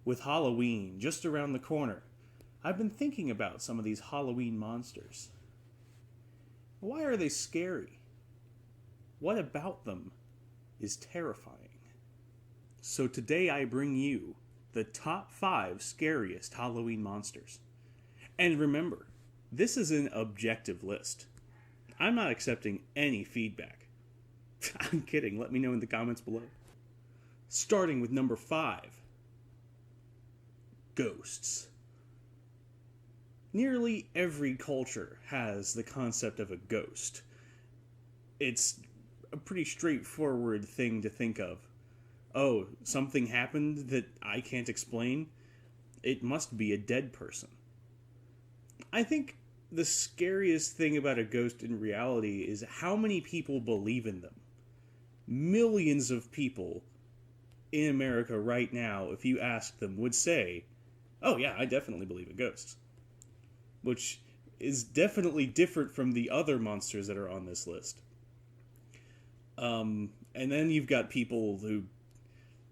with Halloween just around the corner, I've been thinking about some of these Halloween monsters. Why are they scary? What about them is terrifying? So today I bring you the top 5 scariest Halloween monsters. And remember, this is an objective list. I'm not accepting any feedback. I'm kidding, let me know in the comments below. Starting with number 5. Ghosts. Nearly every culture has the concept of a ghost. It's a pretty straightforward thing to think of. Oh, something happened that I can't explain? It must be a dead person. I think the scariest thing about a ghost in reality is how many people believe in them. Millions of people in America right now, if you ask them, would say, oh yeah, I definitely believe in ghosts. Which is definitely different from the other monsters that are on this list. And then you've got people who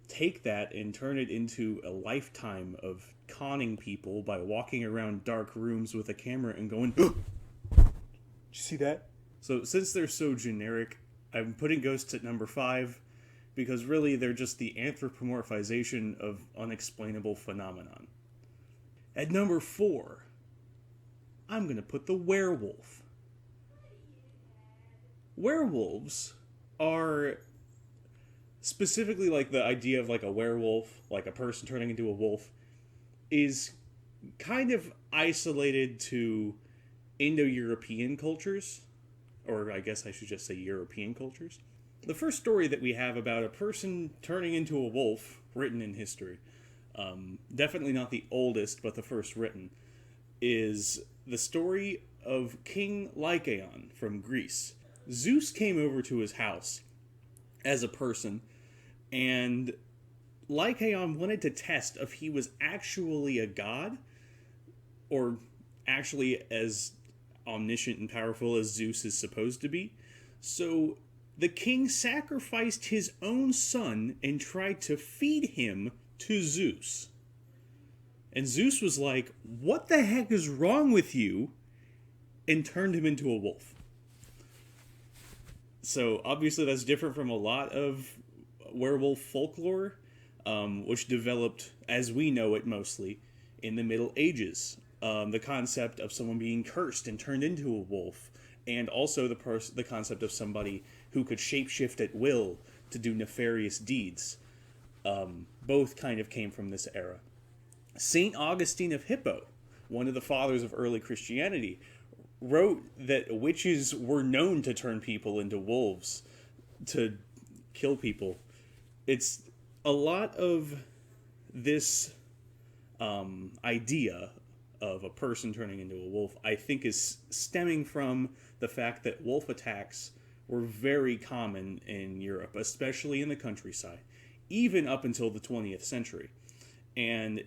take that and turn it into a lifetime of conning people by walking around dark rooms with a camera and going, oh, did you see that? So since they're so generic, I'm putting ghosts at number 5 because really they're just the anthropomorphization of unexplainable phenomenon. At number 4, I'm going to put the werewolf. Werewolves are specifically like the idea of like a werewolf, like a person turning into a wolf, is kind of isolated to Indo-European cultures, or I guess I should just say European cultures. The first story that we have about a person turning into a wolf, written in history, definitely not the oldest, but the first written, is the story of King Lycaon from Greece. Zeus came over to his house as a person, and Lycaon wanted to test if he was actually a god, or actually as omniscient and powerful as Zeus is supposed to be. So the king sacrificed his own son and tried to feed him to Zeus. And Zeus was like, what the heck is wrong with you? And turned him into a wolf. So obviously that's different from a lot of werewolf folklore, which developed, as we know it mostly, in the Middle Ages. The concept of someone being cursed and turned into a wolf, and also the concept of somebody who could shapeshift at will to do nefarious deeds. Both kind of came from this era. St. Augustine of Hippo, one of the fathers of early Christianity, wrote that witches were known to turn people into wolves to kill people. It's a lot of this idea of a person turning into a wolf, I think, is stemming from the fact that wolf attacks were very common in Europe, especially in the countryside, even up until the 20th century. And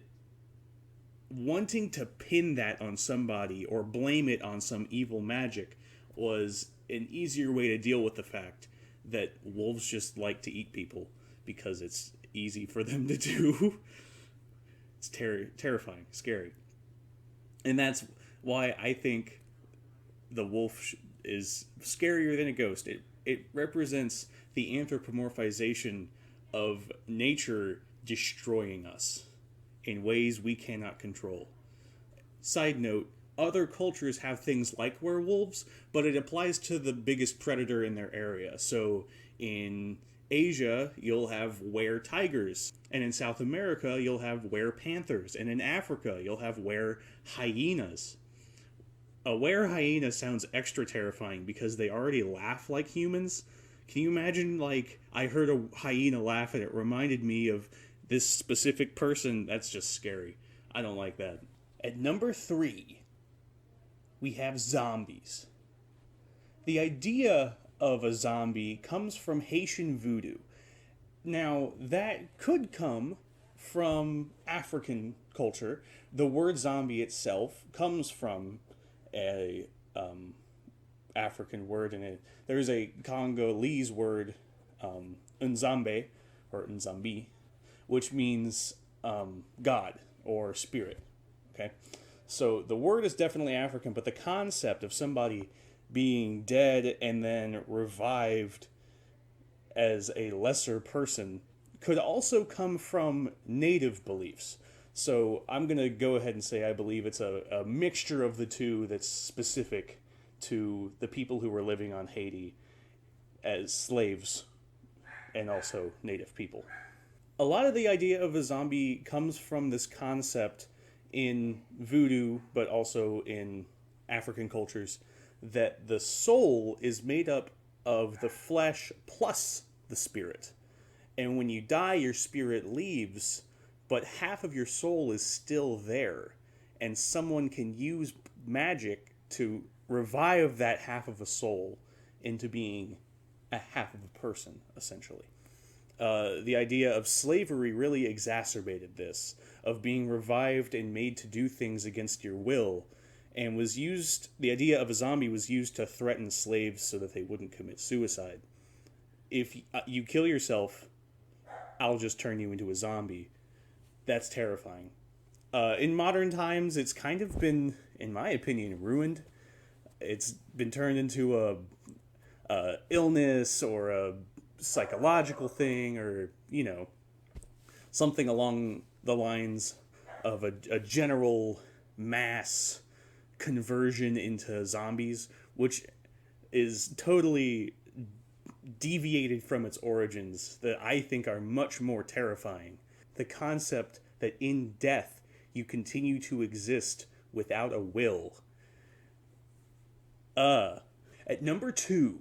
wanting to pin that on somebody or blame it on some evil magic was an easier way to deal with the fact that wolves just like to eat people because it's easy for them to do. It's terrifying, scary. And that's why I think the wolf is scarier than a ghost. It represents the anthropomorphization of nature destroying us in ways we cannot control. Side note, other cultures have things like werewolves, but it applies to the biggest predator in their area. So in Asia, you'll have were-tigers, and in South America, you'll have were-panthers, and in Africa, you'll have were-hyenas. A were-hyena sounds extra terrifying because they already laugh like humans. Can you imagine, like, I heard a hyena laugh and it reminded me of this specific person? That's just scary. I don't like that. At number 3, we have zombies. The idea of a zombie comes from Haitian voodoo. Now, that could come from African culture. The word zombie itself comes from a African word, and there's a Congolese word, nzambe, or nzambi, which means god or spirit. Okay, so the word is definitely African, but the concept of somebody being dead and then revived as a lesser person could also come from native beliefs. So I'm going to go ahead and say I believe it's a mixture of the two that's specific to the people who were living on Haiti as slaves and also native people. A lot of the idea of a zombie comes from this concept in voodoo, but also in African cultures, that the soul is made up of the flesh plus the spirit. And when you die, your spirit leaves, but half of your soul is still there. And someone can use magic to revive that half of a soul into being a half of a person, essentially. The idea of slavery really exacerbated this, of being revived and made to do things against your will, and was used, the idea of a zombie was used to threaten slaves so that they wouldn't commit suicide. If you kill yourself, I'll just turn you into a zombie. That's terrifying. In modern times, it's kind of been, in my opinion, ruined. It's been turned into a illness or a psychological thing, or something along the lines of a general mass conversion into zombies, which is totally deviated from its origins, that I think are much more terrifying. The concept that in death you continue to exist without a will. At number 2,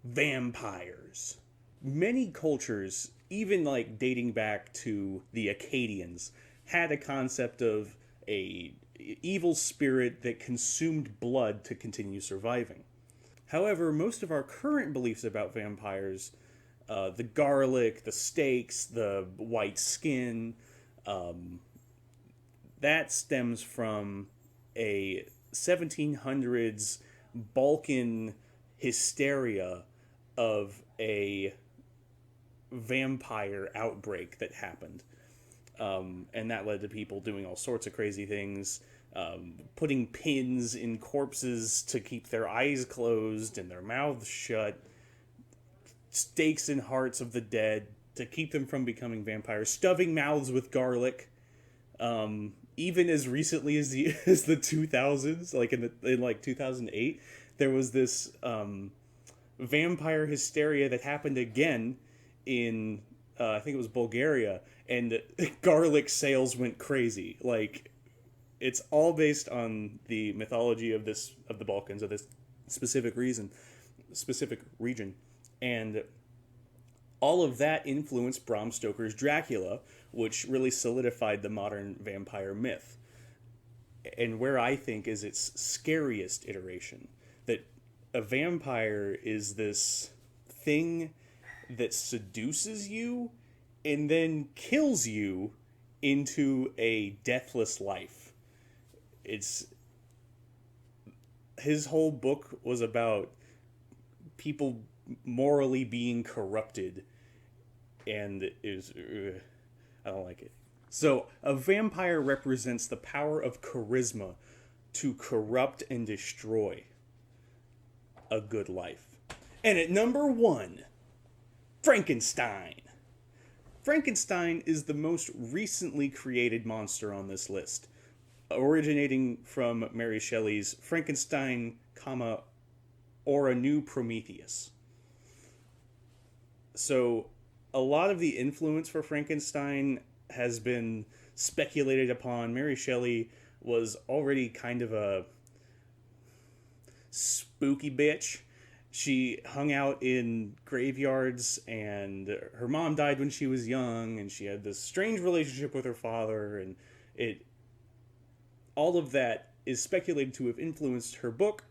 vampires. Many cultures, even like dating back to the Akkadians, had a concept of a evil spirit that consumed blood to continue surviving. However, most of our current beliefs about vampires, the garlic, the steaks, the white skin, that stems from a 1700s Balkan hysteria of a vampire outbreak that happened. And that led to people doing all sorts of crazy things, putting pins in corpses to keep their eyes closed and their mouths shut, stakes in hearts of the dead to keep them from becoming vampires, stuffing mouths with garlic. Even as recently as the 2000s, like in 2008, there was this vampire hysteria that happened again in I think it was Bulgaria, and garlic sales went crazy. Like, it's all based on the mythology of the Balkans, of this specific region, and all of that influenced Bram Stoker's Dracula, which really solidified the modern vampire myth. And where I think is its scariest iteration, that a vampire is this thing that seduces you and then kills you into a deathless life. His whole book was about people morally being corrupted, and I don't like it. So, a vampire represents the power of charisma to corrupt and destroy a good life. And at number 1, Frankenstein. Frankenstein is the most recently created monster on this list, originating from Mary Shelley's Frankenstein, or a New Prometheus. So, a lot of the influence for Frankenstein has been speculated upon. Mary Shelley was already kind of a spooky bitch. She hung out in graveyards, and her mom died when she was young, and she had this strange relationship with her father, and all of that is speculated to have influenced her book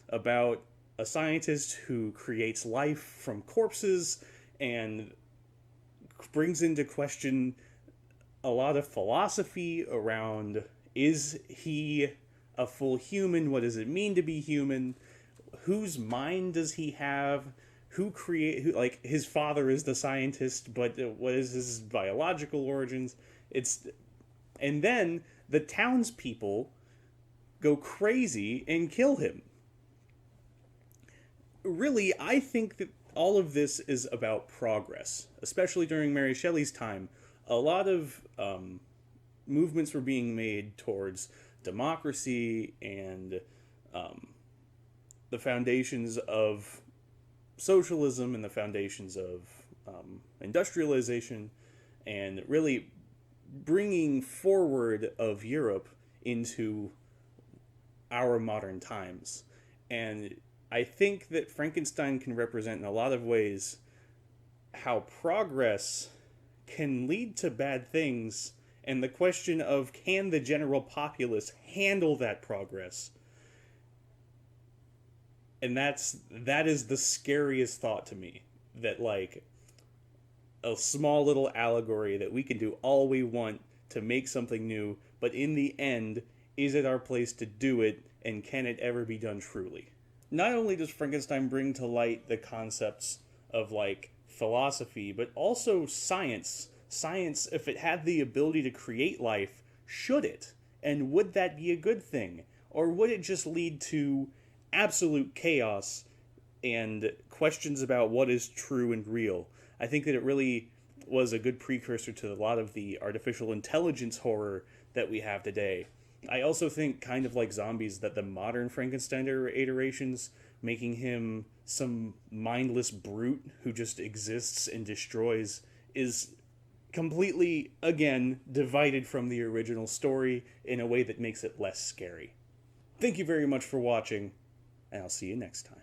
about a scientist who creates life from corpses and brings into question a lot of philosophy around, is he a full human? What does it mean to be human? Whose mind does he have? Like, his father is the scientist, but what is his biological origins? It's and then the townspeople go crazy and kill him. Really, I think that all of this is about progress, especially during Mary Shelley's time. A lot of movements were being made towards democracy and the foundations of socialism and the foundations of industrialization, and really bringing forward of Europe into our modern times. And I think that Frankenstein can represent in a lot of ways how progress can lead to bad things, and the question of can the general populace handle that progress. And that is the scariest thought to me, that like a small little allegory that we can do all we want to make something new, but in the end, is it our place to do it, and can it ever be done truly? Not only does Frankenstein bring to light the concepts of like philosophy, but also science. Science, if it had the ability to create life, should it? And would that be a good thing? Or would it just lead to absolute chaos and questions about what is true and real? I think that it really was a good precursor to a lot of the artificial intelligence horror that we have today. I also think, kind of like zombies, that the modern Frankenstein iterations, making him some mindless brute who just exists and destroys, is completely, again, divided from the original story in a way that makes it less scary. Thank you very much for watching, and I'll see you next time.